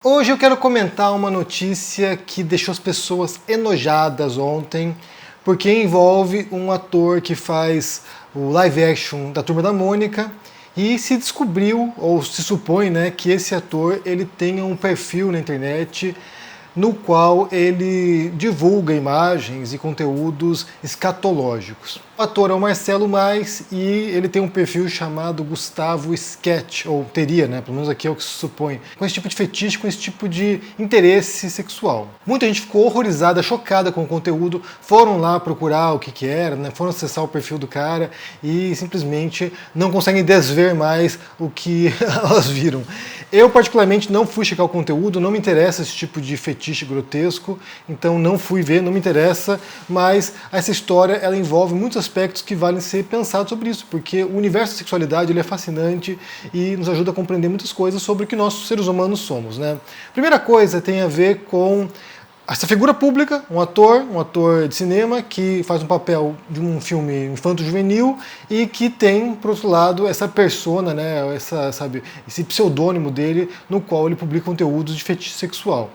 Hoje eu quero comentar uma notícia que deixou as pessoas enojadas ontem, porque envolve um ator que faz o live action da Turma da Mônica e se descobriu, ou se supõe, né, que esse ator ele tenha um perfil na internet no qual ele divulga imagens e conteúdos escatológicos. O ator é o Marcelo Mais e ele tem um perfil chamado Gustavo Sketch, ou teria, né, pelo menos aqui é o que se supõe, com esse tipo de fetiche, com esse tipo de interesse sexual. Muita gente ficou horrorizada, chocada com o conteúdo, foram lá procurar o que era, né, foram acessar o perfil do cara e simplesmente não conseguem desver mais o que elas viram. Eu particularmente não fui checar o conteúdo, não me interessa esse tipo de fetiche grotesco, então não fui ver, não me interessa, mas essa história ela envolve muitos aspectos que valem ser pensados sobre isso, porque o universo da sexualidade ele é fascinante e nos ajuda a compreender muitas coisas sobre o que nós seres humanos somos, né? Primeira coisa tem a ver com essa figura pública, um ator de cinema que faz um papel de um filme infanto-juvenil e que tem, por outro lado, essa persona, né, esse pseudônimo dele, no qual ele publica conteúdos de fetiche sexual.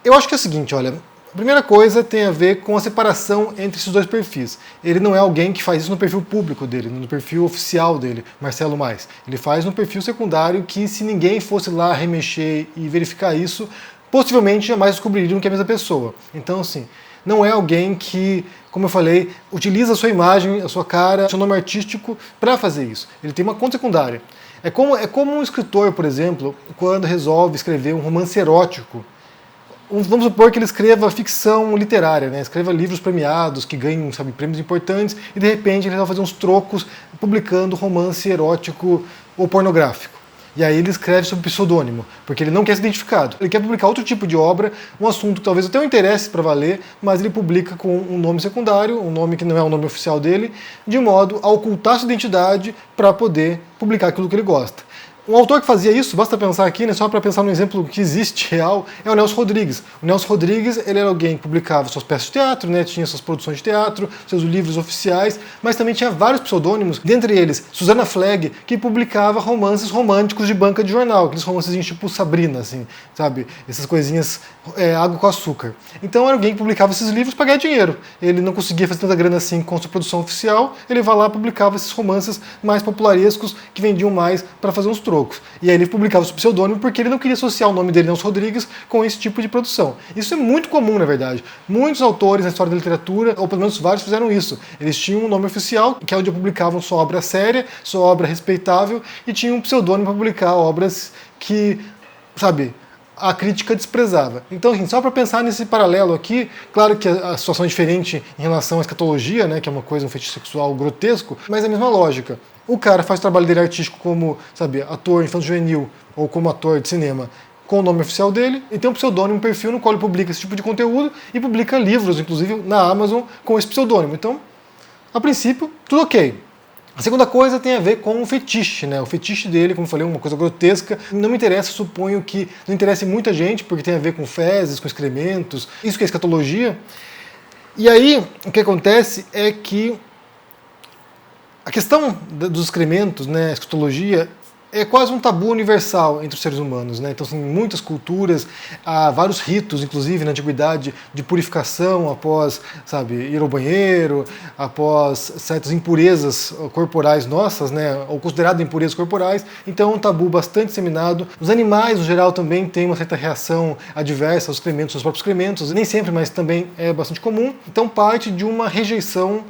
Eu acho que é o seguinte, olha, a primeira coisa tem a ver com a separação entre esses dois perfis. Ele não é alguém que faz isso no perfil público dele, no perfil oficial dele, Marcelo Mais. Ele faz no perfil secundário que, se ninguém fosse lá remexer e verificar isso, possivelmente jamais descobririam que é a mesma pessoa. Então, assim, não é alguém que, como eu falei, utiliza a sua imagem, a sua cara, seu nome artístico para fazer isso. Ele tem uma conta secundária. É como um escritor, por exemplo, quando resolve escrever um romance erótico. Vamos supor que ele escreva ficção literária, né? Escreva livros premiados, que ganhem, prêmios importantes, e de repente ele resolve fazer uns trocos publicando romance erótico ou pornográfico. E aí ele escreve sob pseudônimo, porque ele não quer ser identificado. Ele quer publicar outro tipo de obra, um assunto que talvez até um interesse para valer, mas ele publica com um nome secundário, um nome que não é o nome oficial dele, de modo a ocultar sua identidade para poder publicar aquilo que ele gosta. Um autor que fazia isso, basta pensar aqui, né, só para pensar num exemplo que existe real, é o Nelson Rodrigues. O Nelson Rodrigues ele era alguém que publicava suas peças de teatro, né, tinha suas produções de teatro, seus livros oficiais, mas também tinha vários pseudônimos, dentre eles Susana Flegg, que publicava romances românticos de banca de jornal, aqueles romancezinhos tipo Sabrina, assim, sabe? Essas coisinhas, água com açúcar. Então era alguém que publicava esses livros para ganhar dinheiro. Ele não conseguia fazer tanta grana assim com sua produção oficial, ele vai lá e publicava esses romances mais popularescos que vendiam mais para fazer uns trocos. E aí ele publicava o pseudônimo porque ele não queria associar o nome dele, Nelson Rodrigues, com esse tipo de produção. Isso é muito comum, na verdade. Muitos autores na história da literatura, ou pelo menos vários, fizeram isso. Eles tinham um nome oficial, que é onde publicavam sua obra séria, sua obra respeitável, e tinham um pseudônimo para publicar obras que, a crítica desprezava. Então, assim, só para pensar nesse paralelo aqui, claro que a situação é diferente em relação à escatologia, né, que é uma coisa, um fetiche sexual grotesco, mas é a mesma lógica. O cara faz o trabalho dele artístico como, ator infanto-juvenil ou como ator de cinema com o nome oficial dele, e tem um pseudônimo, um perfil no qual ele publica esse tipo de conteúdo e publica livros, inclusive na Amazon, com esse pseudônimo. Então, a princípio, tudo ok. A segunda coisa tem a ver com o fetiche, né? O fetiche dele, como eu falei, uma coisa grotesca. Não me interessa, suponho que não interessa muita gente, porque tem a ver com fezes, com excrementos, isso que é escatologia. E aí, o que acontece é que a questão dos excrementos, né, a escatologia, é quase um tabu universal entre os seres humanos, né? Então, assim, em muitas culturas, há vários ritos, inclusive na antiguidade, de purificação após, ir ao banheiro, após certas impurezas corporais nossas, né? Ou consideradas impurezas corporais. Então, é um tabu bastante disseminado. Os animais, no geral, também têm uma certa reação adversa aos excrementos, aos próprios excrementos. Nem sempre, mas também é bastante comum. Então, parte de uma rejeição.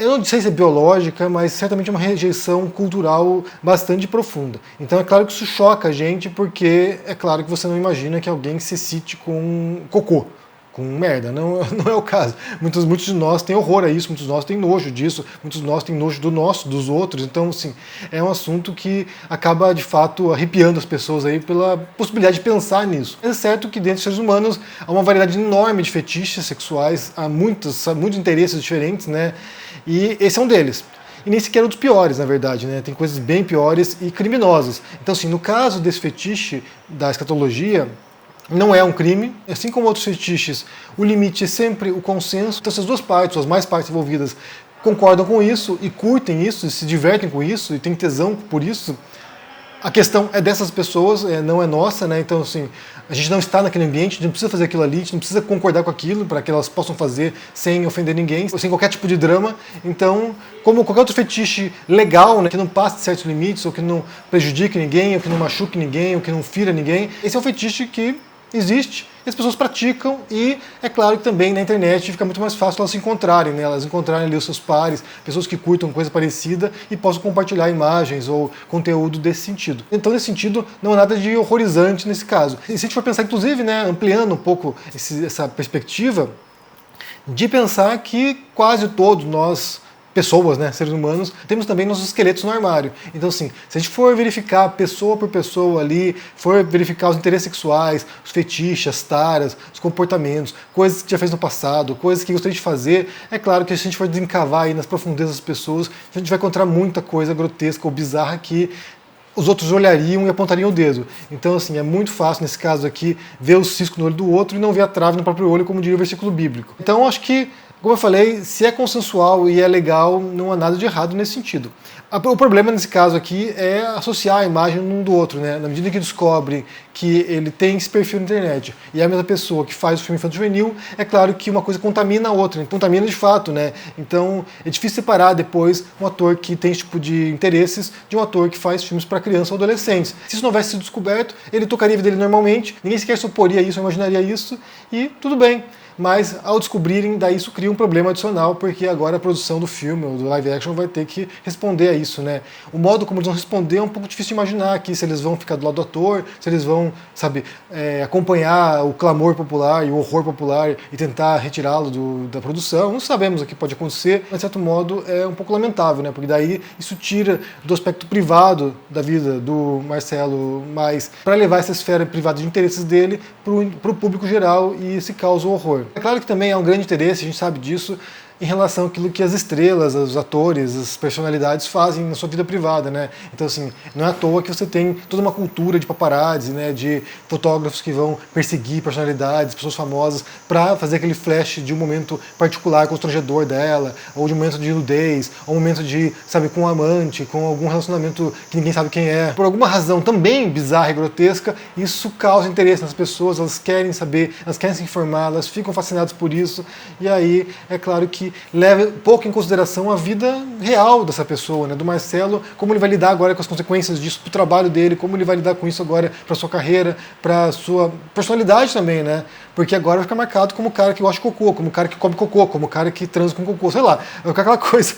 Eu não sei se é biológica, mas certamente é uma rejeição cultural bastante profunda. Então é claro que isso choca a gente, porque é claro que você não imagina que alguém se excite com cocô, com merda. Não é o caso. Muitos de nós têm horror a isso, muitos de nós têm nojo disso, muitos de nós têm nojo do nosso, dos outros. Então, assim, é um assunto que acaba, de fato, arrepiando as pessoas aí pela possibilidade de pensar nisso. É certo que dentro dos seres humanos há uma variedade enorme de fetiches sexuais, há muitos interesses diferentes, né? E esse é um deles. E nem sequer um dos piores, na verdade, né? Tem coisas bem piores e criminosas. Então, assim, no caso desse fetiche da escatologia, não é um crime. Assim como outros fetiches, o limite é sempre o consenso. Então, se as duas partes, ou as mais partes envolvidas, concordam com isso e curtem isso, e se divertem com isso, e têm tesão por isso, A questão é dessas pessoas, não é nossa, né? Então, assim, a gente não está naquele ambiente, a gente não precisa fazer aquilo ali, a gente não precisa concordar com aquilo para que elas possam fazer sem ofender ninguém, sem qualquer tipo de drama. Então, como qualquer outro fetiche legal, né, que não passe de certos limites, ou que não prejudique ninguém, ou que não machuque ninguém, ou que não fira ninguém, esse é um fetiche que existe, e as pessoas praticam, e é claro que também na internet fica muito mais fácil elas se encontrarem, né? Elas encontrarem ali os seus pares, pessoas que curtam coisa parecida e possam compartilhar imagens ou conteúdo desse sentido. Então, nesse sentido, não há nada de horrorizante nesse caso. E se a gente for pensar, inclusive, né, ampliando um pouco essa perspectiva, de pensar que quase todos nós, pessoas, né, seres humanos, temos também nossos esqueletos no armário. Então, assim, se a gente for verificar pessoa por pessoa ali, for verificar os interesses sexuais, os fetiches, as taras, os comportamentos, coisas que já fez no passado, coisas que gostaria de fazer, é claro que se a gente for desencavar aí nas profundezas das pessoas, a gente vai encontrar muita coisa grotesca ou bizarra que os outros olhariam e apontariam o dedo. Então, assim, é muito fácil, nesse caso aqui, ver o cisco no olho do outro e não ver a trave no próprio olho, como diria o versículo bíblico. Então, acho que, como eu falei, se é consensual e é legal, não há nada de errado nesse sentido. O problema nesse caso aqui é associar a imagem um do outro, né? Na medida que descobre que ele tem esse perfil na internet e é a mesma pessoa que faz o filme infanto-juvenil, é claro que uma coisa contamina a outra, contamina de fato, né? Então é difícil separar depois um ator que tem esse tipo de interesses de um ator que faz filmes para crianças ou adolescentes. Se isso não tivesse sido descoberto, ele tocaria a vida dele normalmente, ninguém sequer suporia isso, imaginaria isso, e tudo bem. Mas ao descobrirem, daí isso cria um problema adicional, porque agora a produção do filme, ou do live action, vai ter que responder a isso, né? O modo como eles vão responder é um pouco difícil de imaginar aqui, se eles vão ficar do lado do ator, se eles vão, sabe, acompanhar o clamor popular e o horror popular e tentar retirá-lo da produção. Não sabemos o que pode acontecer, mas de certo modo é um pouco lamentável, né? Porque daí isso tira do aspecto privado da vida do Marcelo, mas para levar essa esfera privada de interesses dele para o público geral, e se causa o horror. É claro que também há um grande interesse, a gente sabe disso, em relação àquilo que as estrelas, os atores, as personalidades fazem na sua vida privada, né? Então, assim, não é à toa que você tem toda uma cultura de paparazzi, né? De fotógrafos que vão perseguir personalidades, pessoas famosas, para fazer aquele flash de um momento particular, constrangedor dela, ou de um momento de nudez, ou um momento de, sabe, com um amante, com algum relacionamento que ninguém sabe quem é. Por alguma razão também bizarra e grotesca, isso causa interesse nas pessoas, elas querem saber, elas querem se informar, elas ficam fascinadas por isso, e aí é claro que leva pouco em consideração a vida real dessa pessoa, né, do Marcelo, como ele vai lidar agora com as consequências disso para o trabalho dele, como ele vai lidar com isso agora para sua carreira, para sua personalidade também, né? Porque agora vai ficar marcado como o cara que gosta de cocô, como o cara que come cocô, como o cara que transa com cocô, sei lá. Vai ficar aquela coisa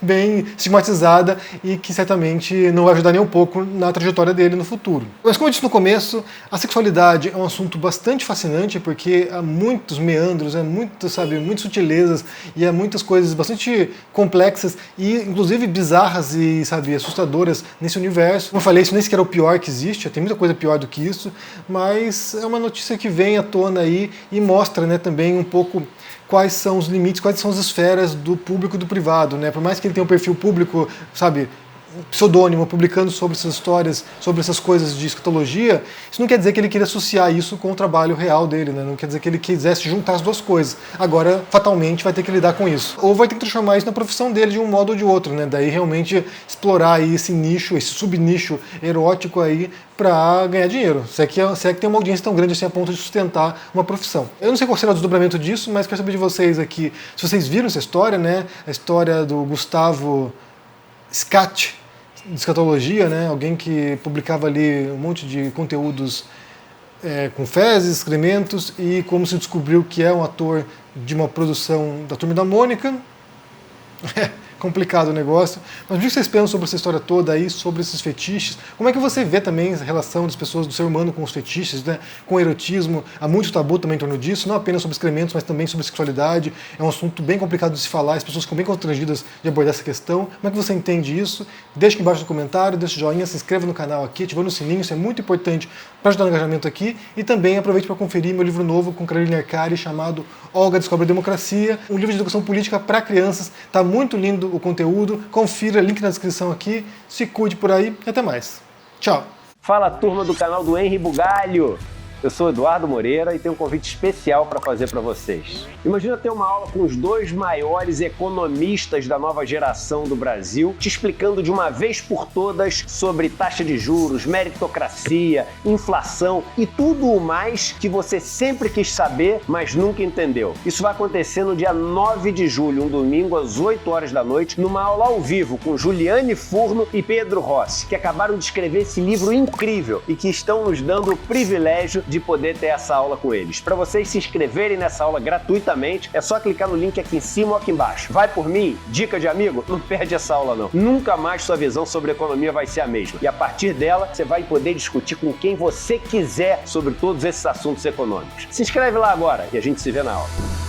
bem estigmatizada e que certamente não vai ajudar nem um pouco na trajetória dele no futuro. Mas como eu disse no começo, a sexualidade é um assunto bastante fascinante, porque há muitos meandros, muitas sutilezas, e há muitas coisas bastante complexas e inclusive bizarras e, sabe, assustadoras nesse universo. Como eu falei, isso nem sequer é o pior que existe, tem muita coisa pior do que isso, mas é uma notícia que vem à tona aí e mostra, né, também um pouco quais são os limites, quais são as esferas do público e do privado, né? Por mais que ele tenha um perfil público, sabe, pseudônimo, publicando sobre essas histórias, sobre essas coisas de escatologia, isso não quer dizer que ele queira associar isso com o trabalho real dele, né? Não quer dizer que ele quisesse juntar as duas coisas. Agora, fatalmente, vai ter que lidar com isso. Ou vai ter que transformar isso na profissão dele de um modo ou de outro, né? Daí realmente explorar aí esse nicho, esse subnicho erótico aí para ganhar dinheiro. Se é que tem uma audiência tão grande assim a ponto de sustentar uma profissão. Eu não sei qual será o desdobramento disso, mas quero saber de vocês aqui, se vocês viram essa história, né? A história do Gustavo Scat, de escatologia, né? Alguém que publicava ali um monte de conteúdos com fezes, excrementos, e como se descobriu que é um ator de uma produção da Turma da Mônica. Complicado o negócio. Mas o que vocês pensam sobre essa história toda aí, sobre esses fetiches? Como é que você vê também a relação das pessoas, do ser humano com os fetiches, né? Com o erotismo? Há muito tabu também em torno disso, não apenas sobre excrementos, mas também sobre sexualidade. É um assunto bem complicado de se falar, as pessoas ficam bem constrangidas de abordar essa questão. Como é que você entende isso? Deixe aqui embaixo no comentário, deixe o joinha, se inscreva no canal aqui, ativando o sininho, isso é muito importante para ajudar no engajamento aqui. E também aproveite para conferir meu livro novo com Carolina Arcari, chamado Olga Descobre a Democracia, um livro de educação política para crianças. Está muito lindo o conteúdo, confira, link na descrição aqui, se cuide por aí e até mais. Tchau! Fala, turma do canal do Henry Bugalho! Eu sou Eduardo Moreira e tenho um convite especial para fazer para vocês. Imagina ter uma aula com os dois maiores economistas da nova geração do Brasil, te explicando de uma vez por todas sobre taxa de juros, meritocracia, inflação e tudo o mais que você sempre quis saber, mas nunca entendeu. Isso vai acontecer no dia 9 de julho, um domingo, às 8 horas da noite, numa aula ao vivo com Juliane Furno e Pedro Rossi, que acabaram de escrever esse livro incrível e que estão nos dando o privilégio de poder ter essa aula com eles. Para vocês se inscreverem nessa aula gratuitamente, é só clicar no link aqui em cima ou aqui embaixo. Vai por mim? Dica de amigo? Não perde essa aula não. Nunca mais sua visão sobre economia vai ser a mesma. E a partir dela, você vai poder discutir com quem você quiser sobre todos esses assuntos econômicos. Se inscreve lá agora e a gente se vê na aula.